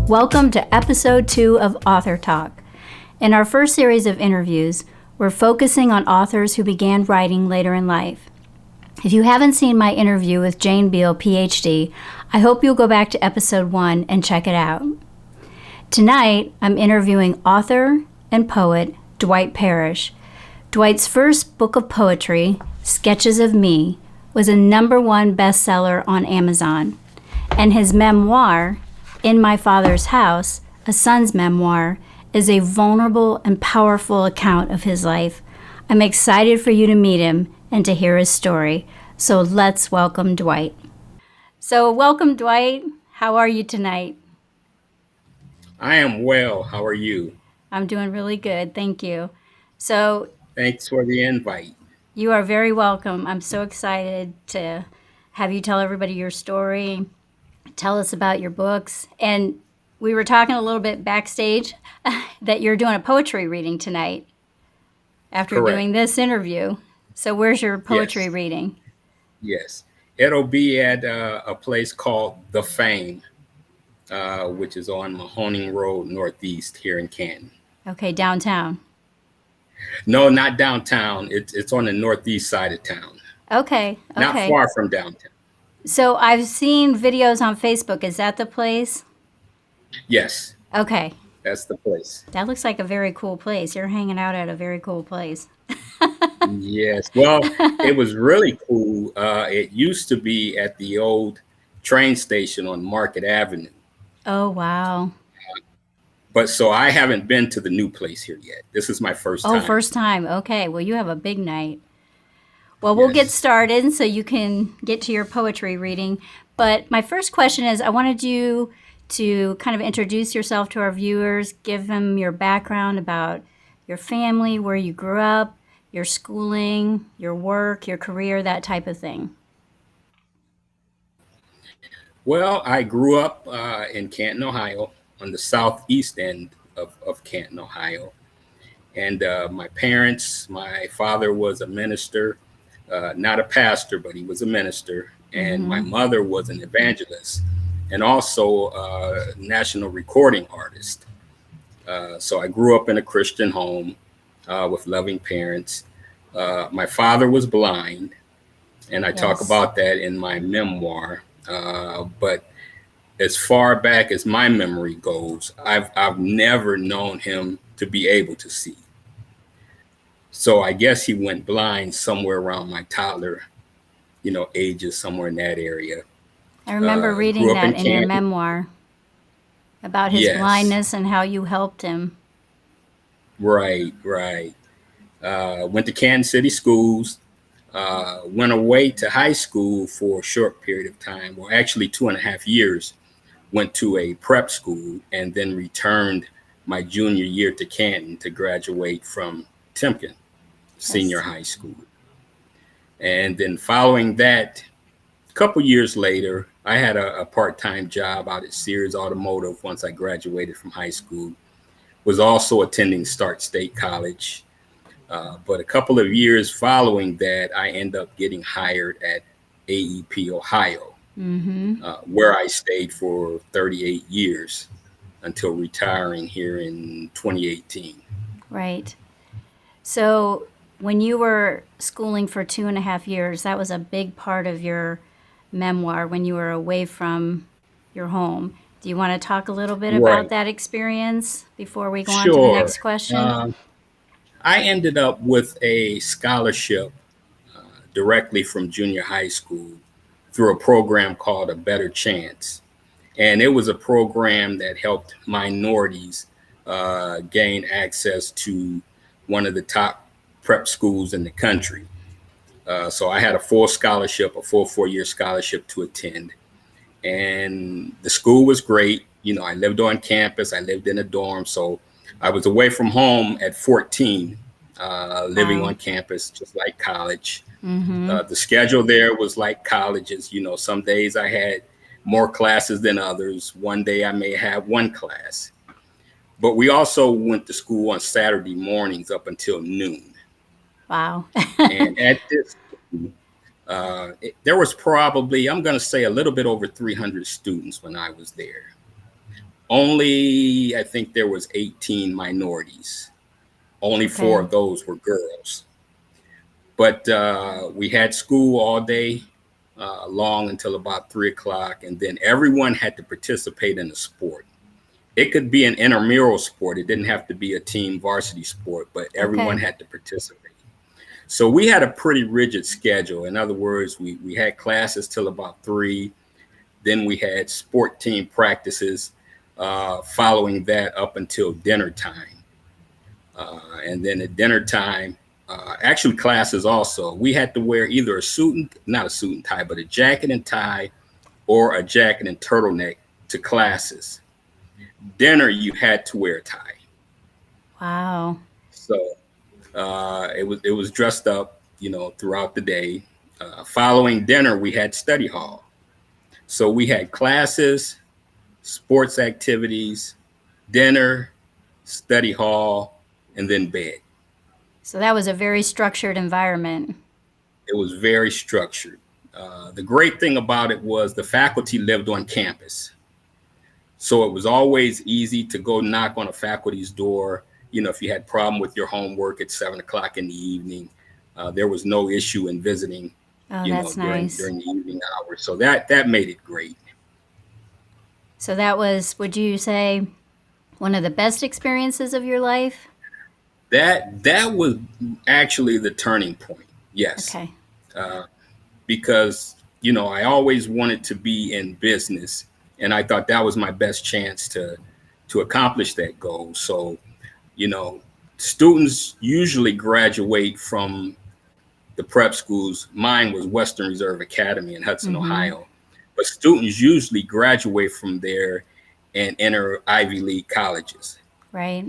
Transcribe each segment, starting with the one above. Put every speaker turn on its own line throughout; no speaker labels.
Welcome to episode 2 of Author Talk. In our first series of interviews, we're focusing on authors who began writing later in life. If you haven't seen my interview with Jane Beal, PhD, I hope you'll go back to episode 1 and check it out. Tonight, I'm interviewing author and poet Dwight Parrish. Dwight's first book of poetry, Sketches of Me, was a #1 bestseller on Amazon, and his memoir, In My Father's House, a son's memoir, is a vulnerable and powerful account of his life. I'm excited for you to meet him and to hear his story. So let's welcome Dwight. So welcome, Dwight. How are you tonight?
I am well. How are you?
I'm doing really good. Thank you. So
Thanks for the invite.
you are very welcome. I'm so excited to have you tell everybody your story. Tell us about your books. And we were talking a little bit backstage that you're doing a poetry reading tonight after
Correct.
doing this interview. So where's your poetry
Yes.
reading?
Yes. It'll be at a place called The Fame, which is on Mahoning Road Northeast here in Canton.
Okay, downtown.
No, not downtown. It's on the northeast side of town.
Okay,
Not
okay.
far from downtown.
So I've seen videos on Facebook. Is that the place?
Yes,
Okay.
that's the place.
That looks like a very cool place. You're hanging out at a very cool place.
Yes. Well, it was really cool. It used to be at the old train station on Market Avenue.
Oh, wow.
But so I haven't been to the new place here yet. This is my first
Oh,
time.
first time. Okay. Well, you have a big night. Well, we'll get
Yes.
started so you can get to your poetry reading. But my first question is I wanted you to kind of introduce yourself to our viewers, give them your background about your family, where you grew up, your schooling, your work, your career, that type of thing.
Well, I grew up in Canton, Ohio, on the southeast end of Canton, Ohio. And my parents, my father was a minister, not a pastor, but he was a minister. And my mother was an evangelist and also a national recording artist. So I grew up in a Christian home with loving parents. My father was blind, and I talk
Yes.
about that in my memoir. But as far back as my memory goes, I've never known him to be able to see. So I guess he went blind somewhere around my toddler, ages, somewhere in that area.
I remember reading
Grew up in
that in your
Canton.
memoir about his
Yes,
blindness and how you helped him.
right. Went to Kansas City schools. Went away to high school for a short period of time, well, actually 2.5 years. Went to a prep school and then returned my junior year to Canton to graduate from Timken Senior High School. And then following that, a couple years later, I had a part-time job out at Sears Automotive once I graduated from high school. Was also attending Start State College. But a couple of years following that, I ended up getting hired at AEP Ohio, where I stayed for 38 years until retiring here in 2018.
Right. So when you were schooling for 2.5 years, that was a big part of your memoir when you were away from your home. Do you want to talk a little bit about
Right.
that experience before we go on to the
Sure.
next question?
I ended up with a scholarship directly from junior high school through a program called A Better Chance. And it was a program that helped minorities gain access to one of the top prep schools in the country. So I had a full scholarship, a full 4-year scholarship to attend. And the school was great. I lived on campus. I lived in a dorm. So I was away from home at 14, living
Wow.
on campus, just like college. The schedule there was like colleges. Some days I had more classes than others. One day I may have one class. But we also went to school on Saturday mornings up until noon.
Wow.
And at this, there was probably, I'm going to say, a little bit over 300 students when I was there. Only, I think there was 18 minorities. Only 4
Okay.
of those were girls. But we had school all day long until about 3 o'clock, and then everyone had to participate in a sport. It could be an intramural sport. It didn't have to be a team varsity sport, but everyone
Okay.
had to participate. So we had a pretty rigid schedule. In other words, we had classes till about 3. Then we had sport team practices following that up until dinner time. And then at dinner time, actually classes also, we had to wear either not a suit and tie, but a jacket and tie or a jacket and turtleneck to classes. Dinner, you had to wear a tie.
Wow.
So it was dressed up, throughout the day. Following dinner, we had study hall. So we had classes, sports activities, dinner, study hall, and then bed.
So that was a very structured environment.
It was very structured. The great thing about it was the faculty lived on campus. So it was always easy to go knock on a faculty's door. If you had a problem with your homework at 7 o'clock in the evening, there was no issue in visiting,
Oh, that's nice.
during the evening hours. So that made it great.
So that was, would you say, one of the best experiences of your life?
That was actually the turning point. Yes,
Okay.
because I always wanted to be in business, and I thought that was my best chance to accomplish that goal. So, you know, students usually graduate from the prep schools. Mine was Western Reserve Academy in Hudson,
Mm-hmm.
Ohio, but students usually graduate from there and enter Ivy League colleges.
Right.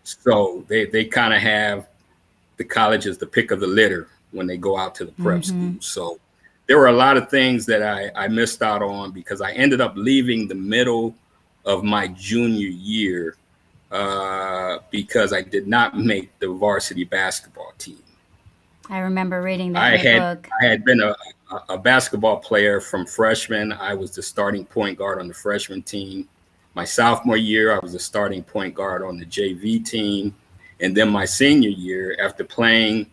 So they kind of have the college as the pick of the litter when they go out to the prep
Mm-hmm.
school. So there were a lot of things that I missed out on because I ended up leaving the middle of my junior year because I did not make the varsity basketball team.
I remember reading that in
I
the
had
book.
I had been a basketball player from freshman. I was the starting point guard on the freshman team. My sophomore year, I was the starting point guard on the JV team. And then my senior year, after playing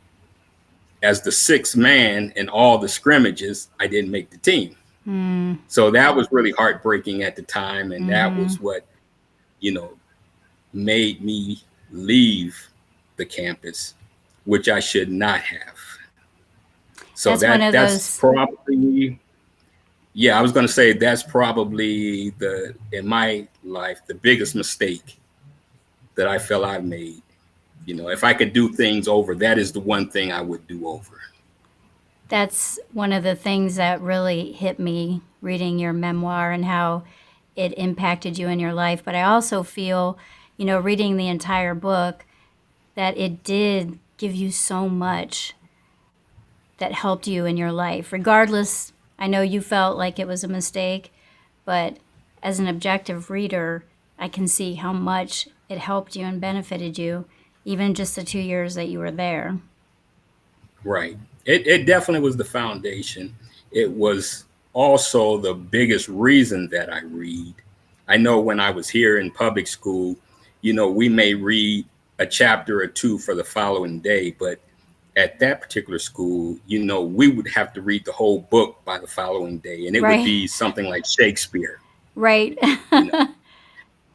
as the sixth man in all the scrimmages, I didn't make the team.
Mm,
So that was really heartbreaking at the time. And that
mm-hmm.
was what, you know, made me leave the campus, which I should not have. So
That's one of
that's
those.
probably, yeah, I was going to say that's probably in my life, the biggest mistake that I feel I've made. If I could do things over, that is the one thing I would do over.
That's one of the things that really hit me reading your memoir and how it impacted you in your life. But I also feel, reading the entire book, that it did give you so much that helped you in your life. Regardless, I know you felt like it was a mistake, but as an objective reader, I can see how much it helped you and benefited you, even just the 2 years that you were there.
Right. It definitely was the foundation. It was also the biggest reason that I read. I know when I was here in public school, we may read a chapter or two for the following day, but at that particular school, we would have to read the whole book by the following day, and it would
Right.
be something like Shakespeare.
Right.
You know,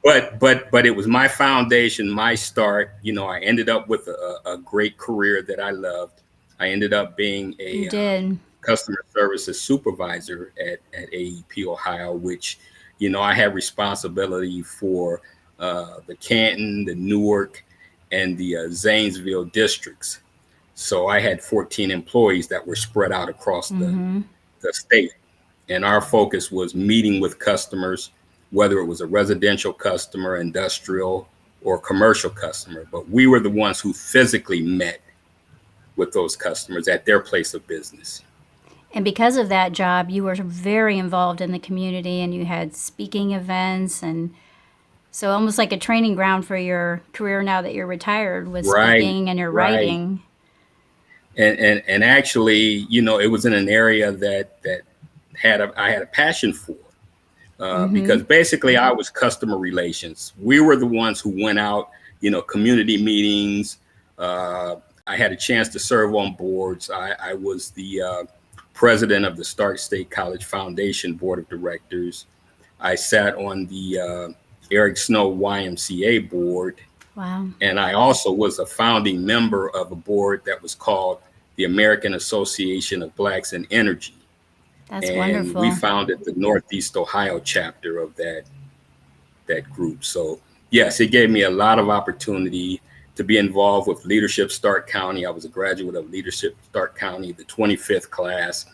but it was my foundation, my start. I ended up with a great career that I loved. I ended up being
You
a
did.
customer services supervisor at AEP Ohio, which I had responsibility for the Canton, the Newark, and the Zanesville districts. So I had 14 employees that were spread out across
Mm-hmm.
the state. And our focus was meeting with customers, whether it was a residential customer, industrial, or commercial customer. But we were the ones who physically met with those customers at their place of business.
And because of that job, you were very involved in the community and you had speaking events, and so almost like a training ground for your career now that you're retired with
Right,
speaking and your
right.
writing.
And actually, it was in an area that I had a passion for. because basically I was customer relations. We were the ones who went out, community meetings. I had a chance to serve on boards. I was the president of the Stark State College Foundation Board of Directors. I sat on the Eric Snow YMCA board.
Wow.
And I also was a founding member of a board that was called the American Association of Blacks in Energy.
That's
and
wonderful.
We founded the Northeast Ohio chapter of that group. So yes, it gave me a lot of opportunity to be involved with Leadership Stark County. I was a graduate of Leadership Stark County, the 25th class.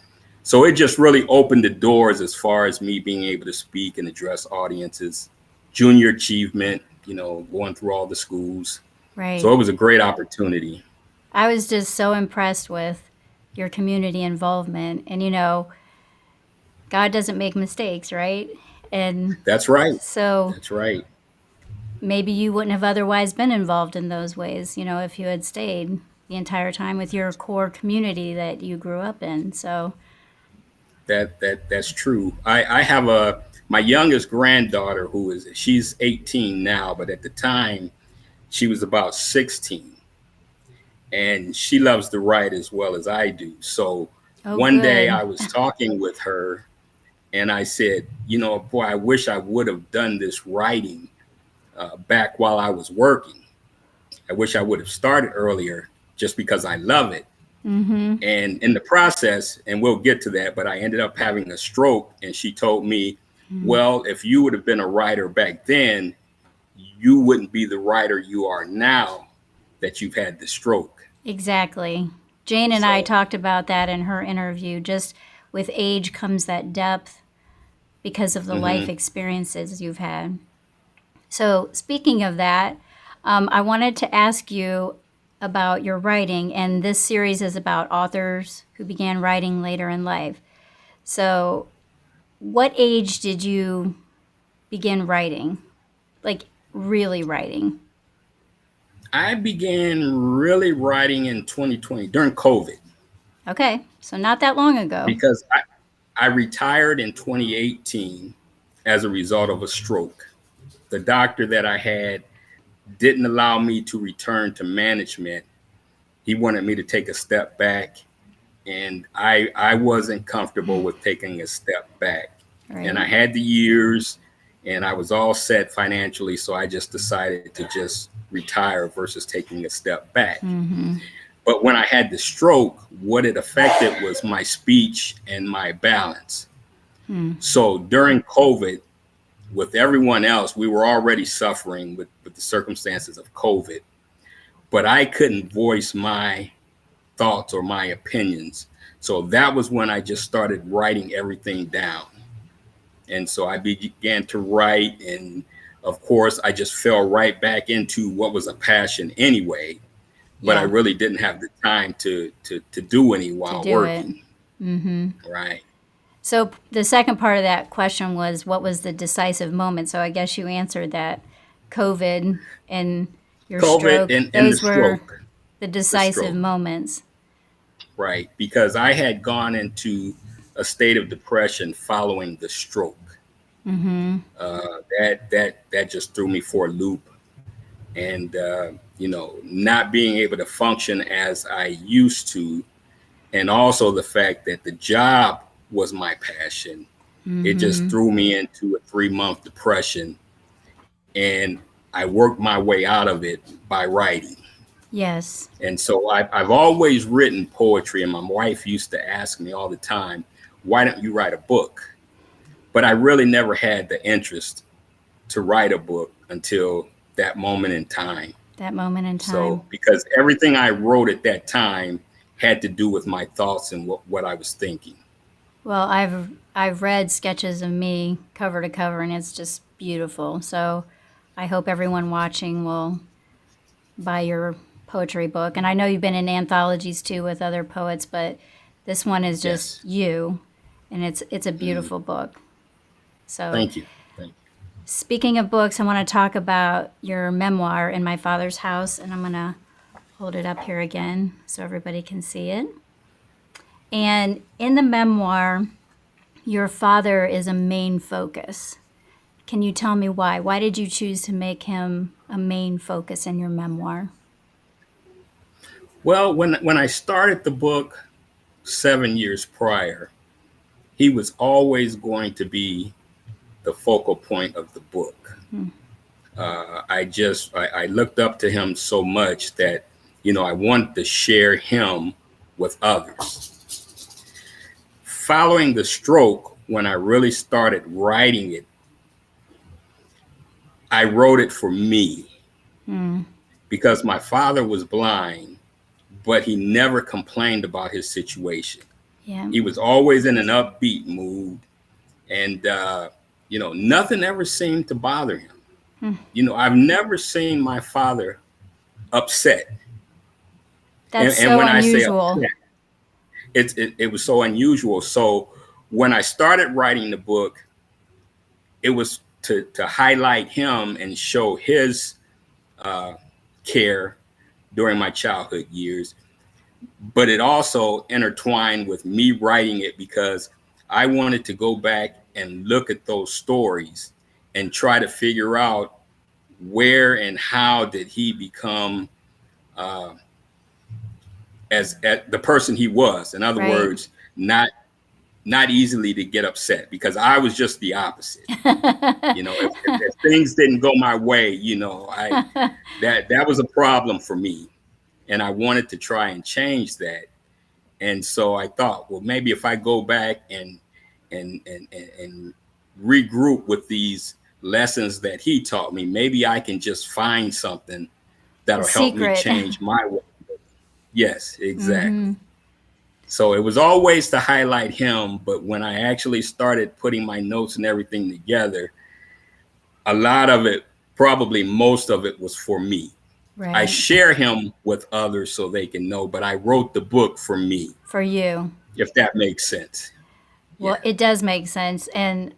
So it just really opened the doors as far as me being able to speak and address audiences, junior achievement, going through all the schools.
Right.
So it was a great opportunity.
I was just so impressed with your community involvement. And, God doesn't make mistakes, right? And
That's right.
so
That's right.
maybe you wouldn't have otherwise been involved in those ways, if you had stayed the entire time with your core community that you grew up in. So
that's true. I have my youngest granddaughter she's 18 now, but at the time she was about 16, and she loves to write as well as I do. So one day I was talking with her and I said, boy, I wish I would have done this writing back while I was working. I wish I would have started earlier just because I love it. And in the process, and we'll get to that, but I ended up having a stroke, and she told me, well, if you would have been a writer back then, you wouldn't be the writer you are now that you've had the stroke.
Exactly. Jane and I talked about that in her interview. Just with age comes that depth because of the life experiences you've had. So speaking of that, I wanted to ask you about your writing, and this series is about authors who began writing later in life. So what age did you begin writing? Like really writing?
I began really writing in 2020 during COVID.
Okay, so not that long ago.
Because I retired in 2018 as a result of a stroke. The doctor that I had didn't allow me to return to management. He wanted me to take a step back, and I wasn't comfortable with taking a step back. Right. And I had the years, and I was all set financially, so I just decided to just retire versus taking a step back. But when I had the stroke, what it affected was my speech and my balance. So during COVID, with everyone else, we were already suffering with the circumstances of COVID, but I couldn't voice my thoughts or my opinions. So that was when I just started writing everything down. And so I began to write, and of course, I just fell right back into what was a passion anyway, but I really didn't have the time to do any while working. Right.
So the second part of that question was, what was the decisive moment? So I guess you answered that. COVID and your stroke. Those were the decisive moments.
Right. Because I had gone into a state of depression following the stroke. That just threw me for a loop. And, not being able to function as I used to. And also the fact that the job was my passion. It just threw me into a 3-month depression, and I worked my way out of it by writing.
Yes.
And so I've always written poetry, and my wife used to ask me all the time, why don't you write a book? But I really never had the interest to write a book until that moment in time. So because everything I wrote at that time had to do with my thoughts and what I was thinking.
Well, I've read sketches of me cover to cover, and it's just beautiful. So I hope everyone watching will buy your poetry book. And I know you've been in anthologies too with other poets, but this one is just you, and it's a beautiful book. So
Thank you.
Speaking of books, I want to talk about your memoir, In My Father's House, and I'm going to hold it up here again so everybody can see it. And in the memoir, your father is a main focus. Can you tell me why? Why did you choose to make him a main focus in your memoir?
Well, when I started the book 7 years prior, he was always going to be the focal point of the book.
Hmm.
I looked up to him so much that, I wanted to share him with others. Following the stroke, when I really started writing it, I wrote it for me because my father was blind, but he never complained about his situation.
Yeah.
He was always in an upbeat mood, and nothing ever seemed to bother him. I've never seen my father upset.
That's
And
so
when I say
unusual.
upset, it was so unusual. So when I started writing the book, it was to highlight him and show his care during my childhood years. But it also intertwined with me writing it because I wanted to go back and look at those stories and try to figure out where and how did he become as the person he was. In other
Right.
words, not easily to get upset, because I was just the opposite. If things didn't go my way, that was a problem for me, and I wanted to try and change that. And so I thought, well, maybe if I go back and regroup with these lessons that he taught me, maybe I can just find something
The
that'll help me
secret.
change my way. Yes,
Mm-hmm.
exactly. So it was always to highlight him, but when I actually started putting my notes and everything together, a lot of it, probably most of it, was for me. I
Right.
share him with others so they can know, but I wrote the book for me,
For you.
if that makes sense.
Well,
Yeah.
it does make sense. And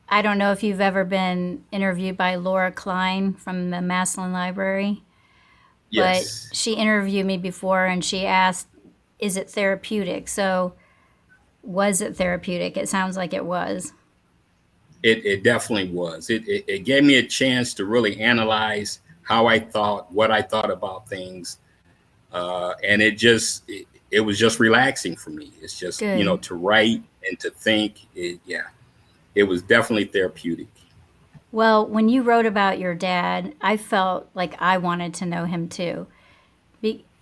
I don't know if you've ever been interviewed by Laura Klein from the Maslin Library, but
Yes.
she interviewed me before and she asked, is it therapeutic? So, was it therapeutic? It sounds like it was.
It definitely was. It gave me a chance to really analyze how I thought, what I thought about things, and it was just relaxing for me. It's just,
Good.
to write and to think. It was definitely therapeutic.
Well, when you wrote about your dad, I felt like I wanted to know him too.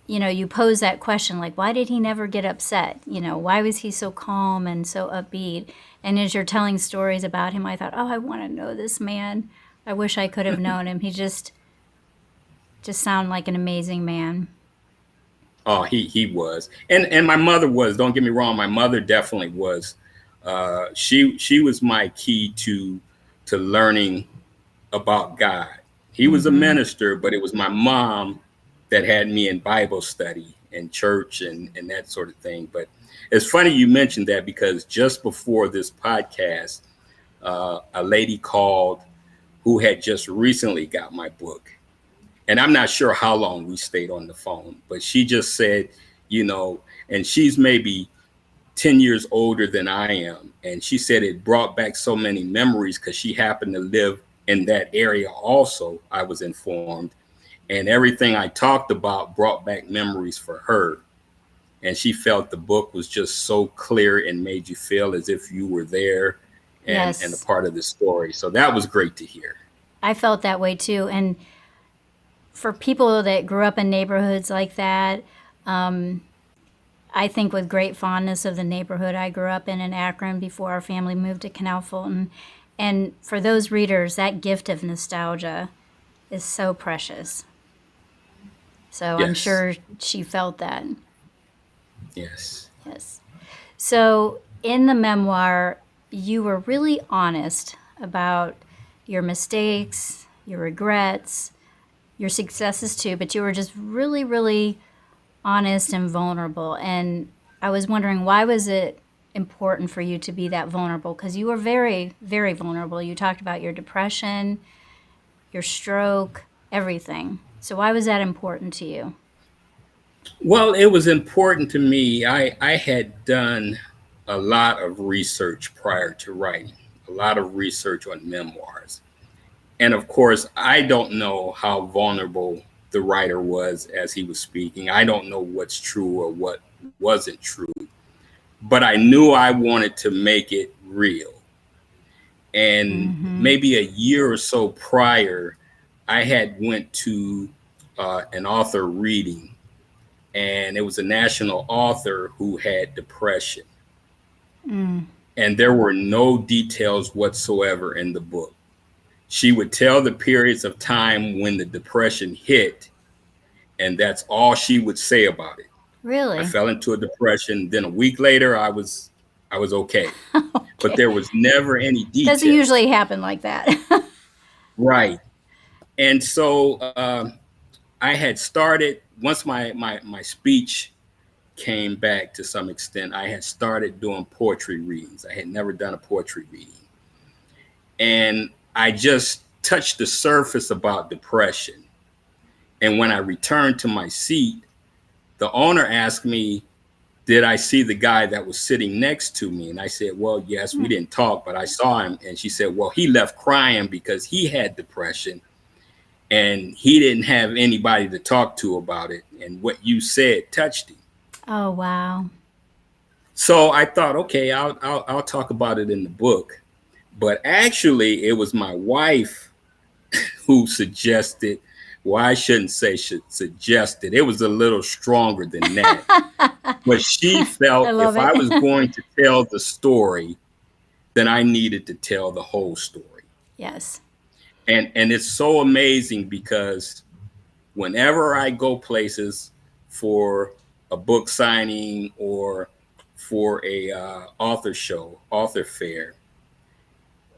You pose that question like, why did he never get upset? Why was he so calm and so upbeat? And as you're telling stories about him, I thought, oh, I want to know this man. I wish I could have known him. He just sounded like an amazing man.
Oh, he was, and my mother was. Don't get me wrong, my mother definitely was. She was my key to learning about God. He was a
Mm-hmm.
minister, but it was my mom that had me in Bible study and church and that sort of thing. But it's funny you mentioned that, because just before this podcast, a lady called who had just recently got my book. And I'm not sure how long we stayed on the phone, but she just said, and she's maybe 10 years older than I am. And she said it brought back so many memories because she happened to live in that area also, I was informed. And everything I talked about brought back memories for her. And she felt the book was just so clear and made you feel as if you were there and a
Yes,
part of the story. So that was great to hear.
I felt that way too. And for people that grew up in neighborhoods like that, I think with great fondness of the neighborhood I grew up in Akron before our family moved to Canal Fulton. And for those readers, that gift of nostalgia is so precious. So I'm
Yes.
sure she felt that.
Yes.
Yes. So in the memoir, you were really honest about your mistakes, your regrets, your successes too, but you were just really, really honest and vulnerable. And I was wondering, why was it important for you to be that vulnerable? Because you were very, very vulnerable. You talked about your depression, your stroke, everything. So why was that important to you?
Well, it was important to me. I had done a lot of research prior to writing, a lot of research on memoirs. And of course, I don't know how vulnerable the writer was as he was speaking. I don't know what's true or what wasn't true, but I knew I wanted to make it real. And maybe a year or so prior, I had went to an author reading, and it was a national author who had depression. And there were no details whatsoever in the book. She would tell the periods of time when the depression hit, and that's all she would say about it. I
Really?
fell into a depression. Then a week later, I was okay. But there was never any details.
Doesn't usually happen like that.
Right. And so I had started, once my speech came back to some extent, I had started doing poetry readings. I had never done a poetry reading. And I just touched the surface about depression. And when I returned to my seat, the owner asked me, did I see the guy that was sitting next to me? And I said, well, yes, we didn't talk, but I saw him. And she said, well, he left crying because he had depression and he didn't have anybody to talk to about it. And what you said touched him.
Oh, wow.
So I thought, okay, I'll talk about it in the book. But actually, it was my wife who suggested, well, I shouldn't say suggested. It was a little stronger than that. But she felt if I was going to tell the story, then I needed to tell the whole story.
Yes.
And it's so amazing because whenever I go places for a book signing or for a author show, author fair,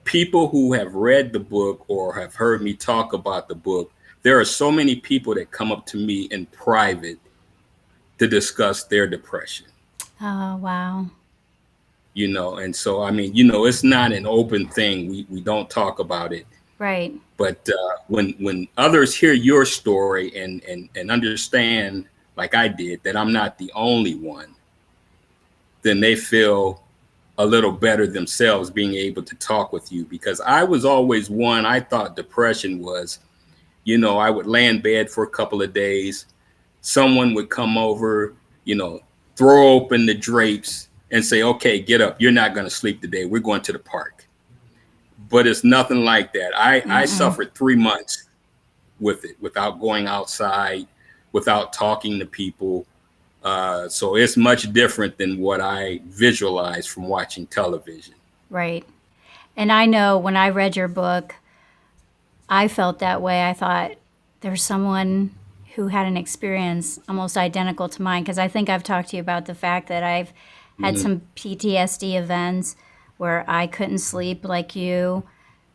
people who have read the book or have heard me talk about the book, there are so many people that come up to me in private to discuss their depression.
Oh, wow.
You know, and so, I mean, you know, it's not an open thing. We don't talk about it.
Right.
But when others hear your story and understand, like I did, that I'm not the only one, then they feel a little better themselves being able to talk with you. Because I was always one, I thought depression was, you know, I would lay in bed for a couple of days. Someone would come over, you know, throw open the drapes and say, okay, get up. You're not going to sleep today. We're going to the park. But it's nothing like that. I suffered 3 months with it without going outside, without talking to people. So it's much different than what I visualized from watching television.
Right. And I know when I read your book, I felt that way. I thought there's someone who had an experience almost identical to mine, because I think I've talked to you about the fact that I've had some PTSD events where I couldn't sleep like you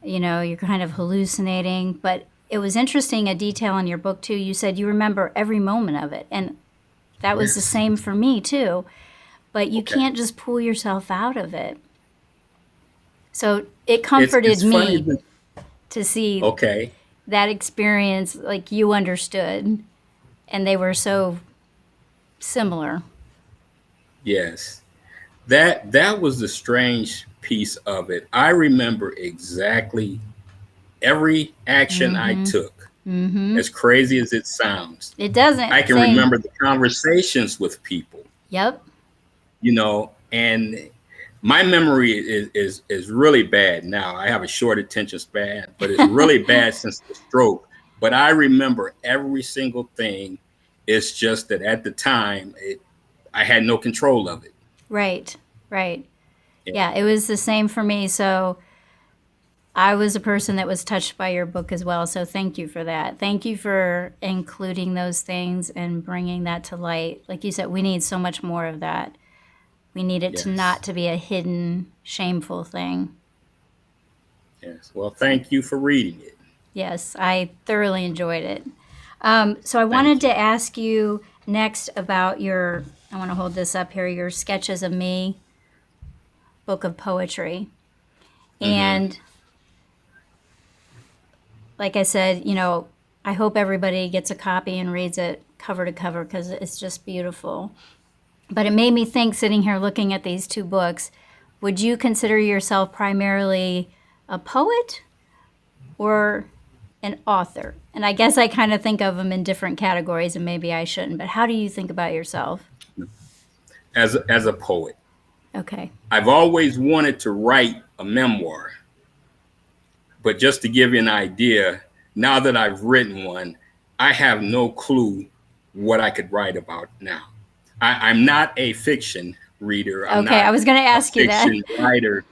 know, you're kind of hallucinating. But it was interesting, a detail in your book too. You said you remember every moment of it. And that was the same for me too. But you can't just pull yourself out of it. So it comforted me to see that experience, like you understood, and they were so similar.
Yes. That was the strange piece of it. I remember exactly every action I took. As crazy as it sounds.
It doesn't.
I can remember the conversations with people.
Yep.
You know, and my memory is really bad now. I have a short attention span, but it's really bad since the stroke. But I remember every single thing. It's just that at the time, I had no control of it.
Right, right. Yeah, it was the same for me. So I was a person that was touched by your book as well. So thank you for that. Thank you for including those things and bringing that to light. Like you said, we need so much more of that. We need it to not to be a hidden, shameful thing.
Yes. Well, thank you for reading it.
Yes, I thoroughly enjoyed it. So I wanted to ask you next about your, I want to hold this up here, your Sketches of Me book of poetry. And like I said, you know, I hope everybody gets a copy and reads it cover to cover because it's just beautiful. But it made me think, sitting here looking at these two books, would you consider yourself primarily a poet or an author? And I guess I kind of think of them in different categories, and maybe I shouldn't, but how do you think about yourself?
As a poet.
Okay.
I've always wanted to write a memoir, but just to give you an idea, now that I've written one, I have no clue what I could write about now. I'm not a fiction reader. I'm
Okay, I
not
was going to
a
ask you that.
fiction writer.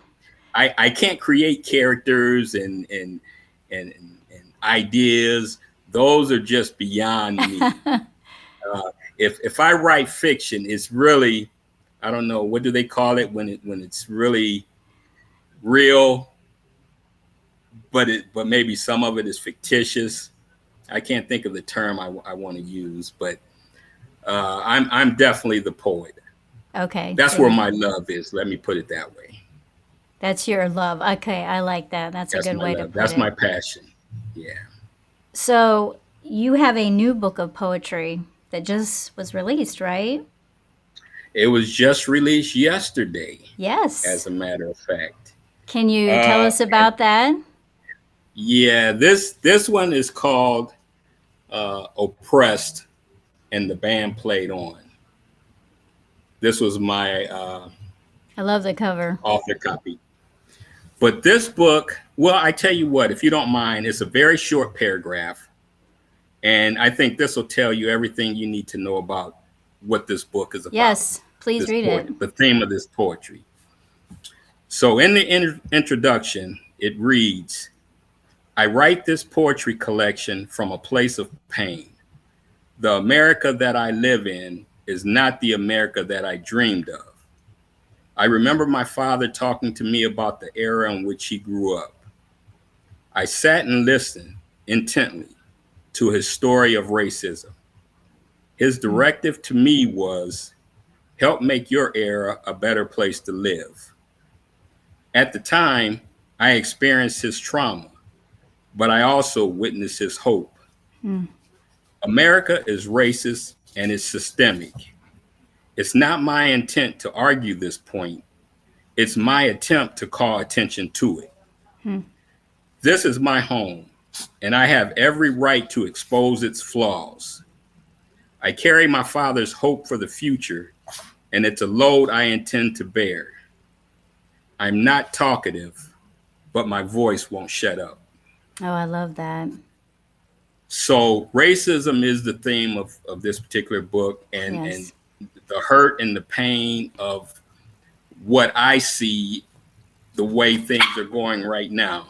I can't create characters and ideas. Those are just beyond me. If I write fiction, it's really, I don't know, what do they call it when it's really real, but maybe some of it is fictitious. I can't think of the term I want to use, but I'm definitely the poet.
Okay.
That's where my love is. Let me put it that way.
That's your love. Okay, I like that. That's a good way to put it.
That's my passion. Yeah.
So you have a new book of poetry that just was released, right?
It was just released yesterday.
Yes.
As a matter of fact.
Can you tell us about that?
Yeah, this one is called Oppressed, and the band played on. This was my
I love the cover.
Author copy. But this book, well, I tell you what, if you don't mind, it's a very short paragraph. And I think this will tell you everything you need to know about what this book is about.
Yes, please read it.
The theme of this poetry. So in the introduction, it reads, I write this poetry collection from a place of pain. The America that I live in is not the America that I dreamed of. I remember my father talking to me about the era in which he grew up. I sat and listened intently to his story of racism. His directive to me was, help make your era a better place to live. At the time, I experienced his trauma, but I also witnessed his hope. America is racist and it's systemic. It's not my intent to argue this point. It's my attempt to call attention to it. This is my home, and I have every right to expose its flaws. I carry my father's hope for the future, and it's a load I intend to bear. I'm not talkative, but my voice won't shut up.
Oh, I love that.
So racism is the theme of this particular book, and the hurt and the pain of what I see, the way things are going right now.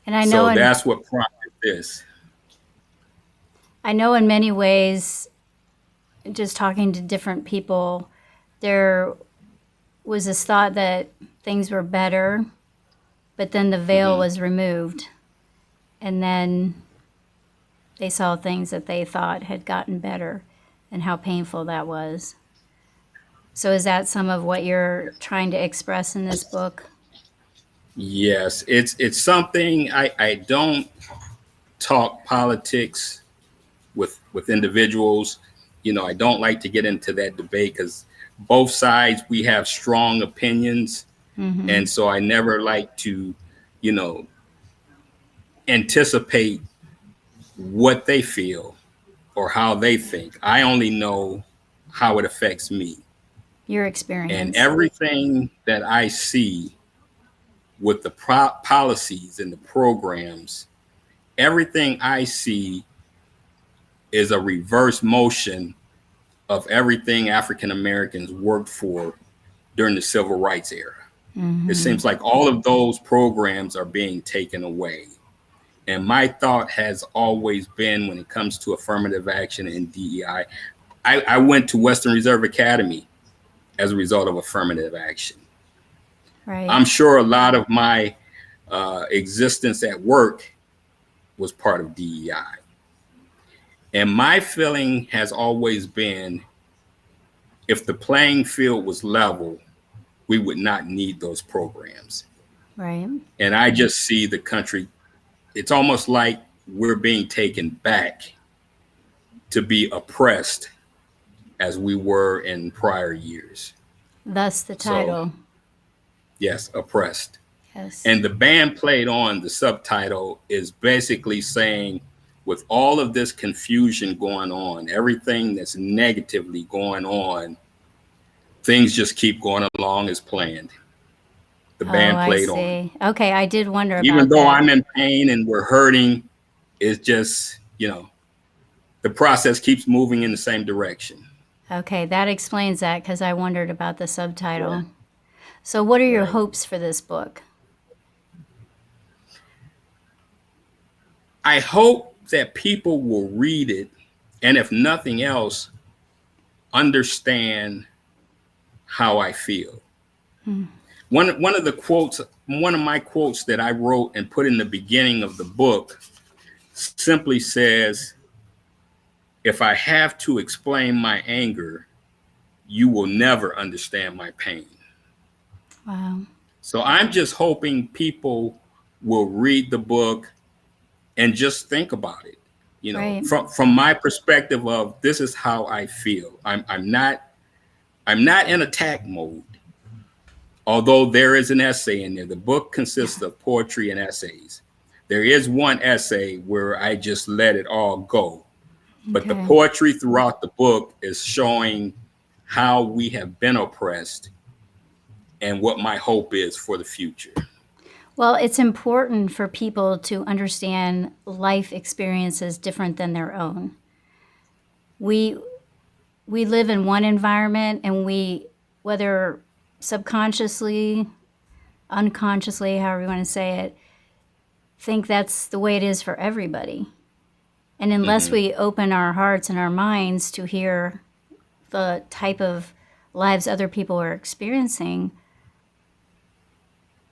And I know
that's what prompted this.
I know in many ways, just talking to different people, there was this thought that things were better, but then the veil was removed. And then they saw things that they thought had gotten better and how painful that was. So is that some of what you're trying to express in this book?
Yes, it's something. I don't talk politics with individuals. You know, I don't like to get into that debate because both sides, we have strong opinions. And so I never like to, you know, anticipate what they feel or how they think. I only know how it affects me.
Your experience.
And everything that I see with the policies and the programs, everything I see is a reverse motion of everything African Americans worked for during the civil rights era. It seems like all of those programs are being taken away. And my thought has always been, when it comes to affirmative action and DEI, I went to Western Reserve Academy as a result of affirmative action.
Right.
I'm sure a lot of my existence at work was part of DEI. And my feeling has always been, if the playing field was level, we would not need those programs.
Right.
And I just see the country, it's almost like we're being taken back to be oppressed as we were in prior years.
Thus the
So,
title.
yes, oppressed.
Yes.
And the band played on the subtitle is basically saying, with all of this confusion going on, everything that's negatively going on, things just keep going along as planned. The
Oh,
band
I
played on.
see. Okay, I did wonder
Even
about
though
that.
I'm in pain and we're hurting, it's just, the process keeps moving in the same direction.
Okay, that explains that because I wondered about the subtitle.
Yeah,
So, what are your
right.
hopes for this book?
I hope that people will read it and, if nothing else, understand how I feel. One of the quotes, one of my quotes that I wrote and put in the beginning of the book simply says, "If I have to explain my anger, you will never understand my pain."
Wow.
So I'm just hoping people will read the book and just think about it.
Right.
From my perspective of, this is how I feel. I'm not in attack mode. Although there is an essay in there. The book consists of poetry and essays. There is one essay where I just let it all go. But the
Okay.
poetry throughout the book is showing how we have been oppressed and what my hope is for the future.
Well, it's important for people to understand life experiences different than their own. We live in one environment, and we, whether subconsciously, unconsciously, however you want to say it, think that's the way it is for everybody. And unless
Mm-hmm.
we open our hearts and our minds to hear the type of lives other people are experiencing,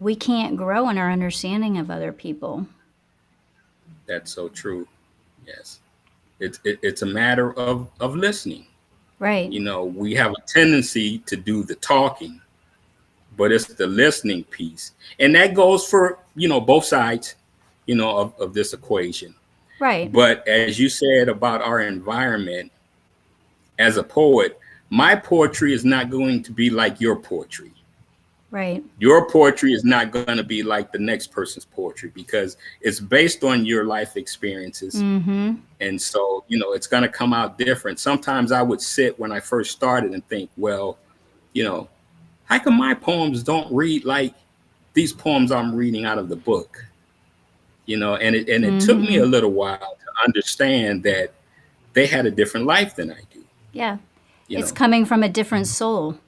we can't grow in our understanding of other people.
That's so true. Yes. It's a matter of listening.
Right.
We have a tendency to do the talking, but it's the listening piece. And that goes for, both sides, of this equation.
Right.
But as you said about our environment, as a poet, my poetry is not going to be like your poetry.
Right.
Your poetry is not going to be like the next person's poetry because it's based on your life experiences.
Mm-hmm.
And so, it's going to come out different. Sometimes I would sit when I first started and think, well, how come my poems don't read like these poems I'm reading out of the book? And it took me a
Mm-hmm.
little while to understand that they had a different life than I do.
Yeah.
You
It's
know,
coming from a different soul.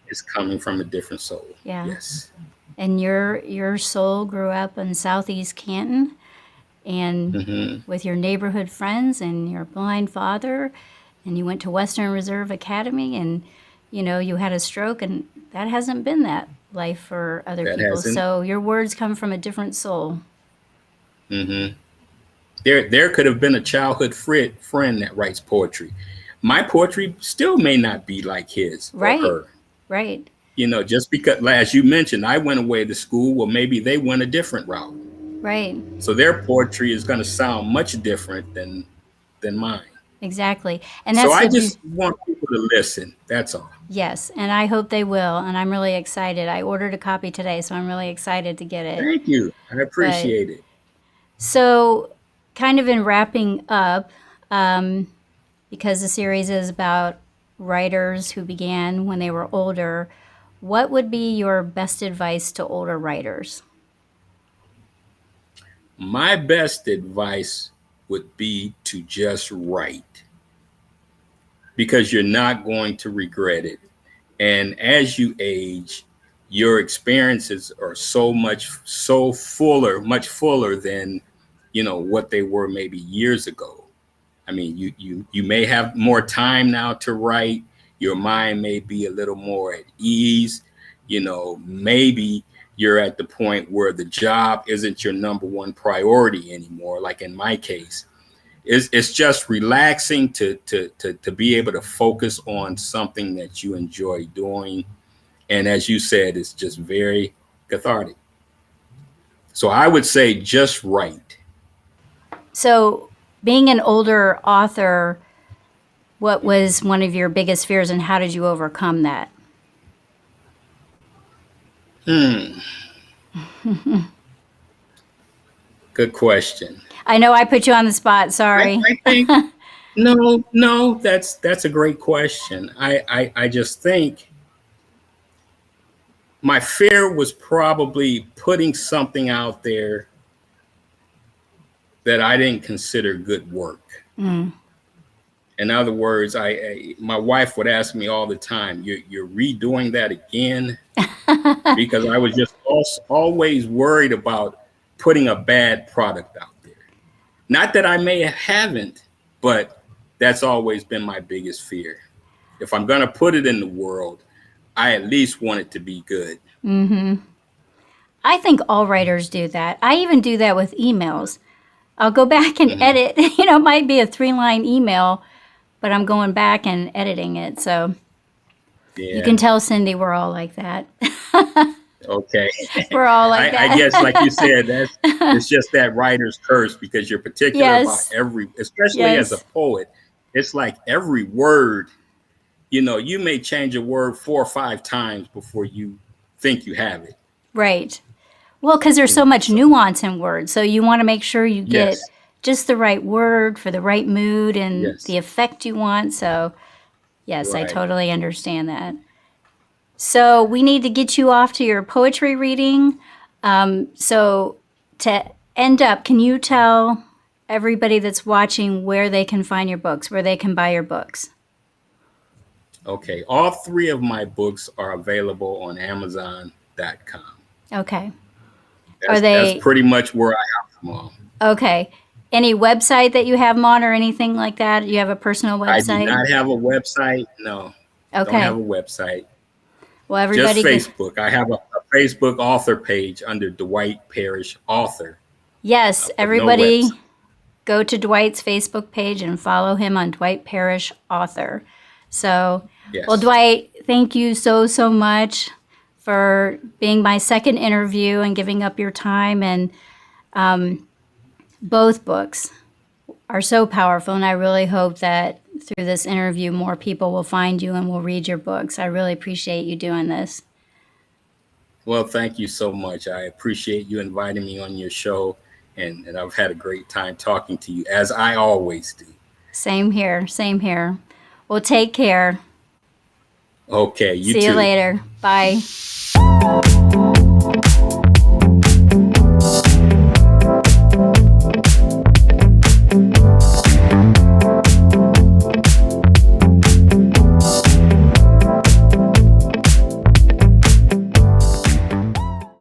it's coming from a different soul.
Yeah.
Yes.
And your soul grew up in Southeast Canton and
Hmm.
with your neighborhood friends and your blind father, and you went to Western Reserve Academy, and you had a stroke, and that hasn't been that life for other
That
people.
hasn't.
So your words come from a different soul.
Hmm. There could have been a childhood friend that writes poetry. My poetry still may not be like his or
Right.
her.
Right.
Just because, as you mentioned, I went away to school. Well, maybe they went a different route.
Right.
So their poetry is going to sound much different than mine.
Exactly. And
So
that's
I
the
just want people to listen. That's all.
yes, and I hope they will, and I'm really excited. I ordered a copy today, so I'm really excited to get it.
Thank you. I
But
appreciate it.
so, kind of in wrapping up, because the series is about writers who began when they were older, what would be your best advice to older writers?
My best advice would be to just write because you're not going to regret it. And as you age, your experiences are much fuller than, what they were maybe years ago. I mean, you may have more time now to write. Your mind may be a little more at ease. Maybe you're at the point where the job isn't your number one priority anymore. Like in my case, it's just relaxing to be able to focus on something that you enjoy doing. And as you said, it's just very cathartic. So I would say just write.
So, being an older author, What was one of your biggest fears, and how did you overcome that?
Good question.
I know I put you on the spot. Sorry.
I think no, that's a great question. I just think my fear was probably putting something out there that I didn't consider good work. In other words, my wife would ask me all the time, "You're redoing that again?" Because I was just always worried about putting a bad product out there. Not that I haven't, but that's always been my biggest fear. If I'm going to put it in the world, I at least want it to be good.
I think all writers do that. I even do that with emails. I'll go back and edit. It might be a 3-line email, but I'm going back and editing it. So you can tell Cindy we're all like that.
Okay.
We're all like that.
I guess, like you said, it's just that writer's curse, because you're particular about especially as a poet, it's like every word, you may change a word 4 or 5 times before you think you have it.
Right. Well, because there's so much nuance in words. So you want to make sure you get just the right word for the right mood and the effect you want. So, yes, I totally understand that. So we need to get you off to your poetry reading. So to end up, can you tell everybody that's watching where they can find your books, where they can buy your books?
Okay. All 3 of my books are available on Amazon.com.
Okay.
That's pretty much where I have them all.
Okay. Any website that you have them on or anything like that? You have a personal website?
I do not have a website. No.
Okay.
Don't have a website.
Well, everybody
just Facebook. I have a Facebook author page under Dwight Parrish author.
Yes, everybody go to Dwight's Facebook page and follow him on Dwight Parrish author. So, well, Dwight, thank you so much for being my second interview and giving up your time. And both books are so powerful, and I really hope that through this interview more people will find you and will read your books. I really appreciate you doing this.
Well, thank you so much. I appreciate you inviting me on your show, and I've had a great time talking to you, as I always do.
Same here. Same here. Well, take care.
Okay, you too.
See you later. Bye.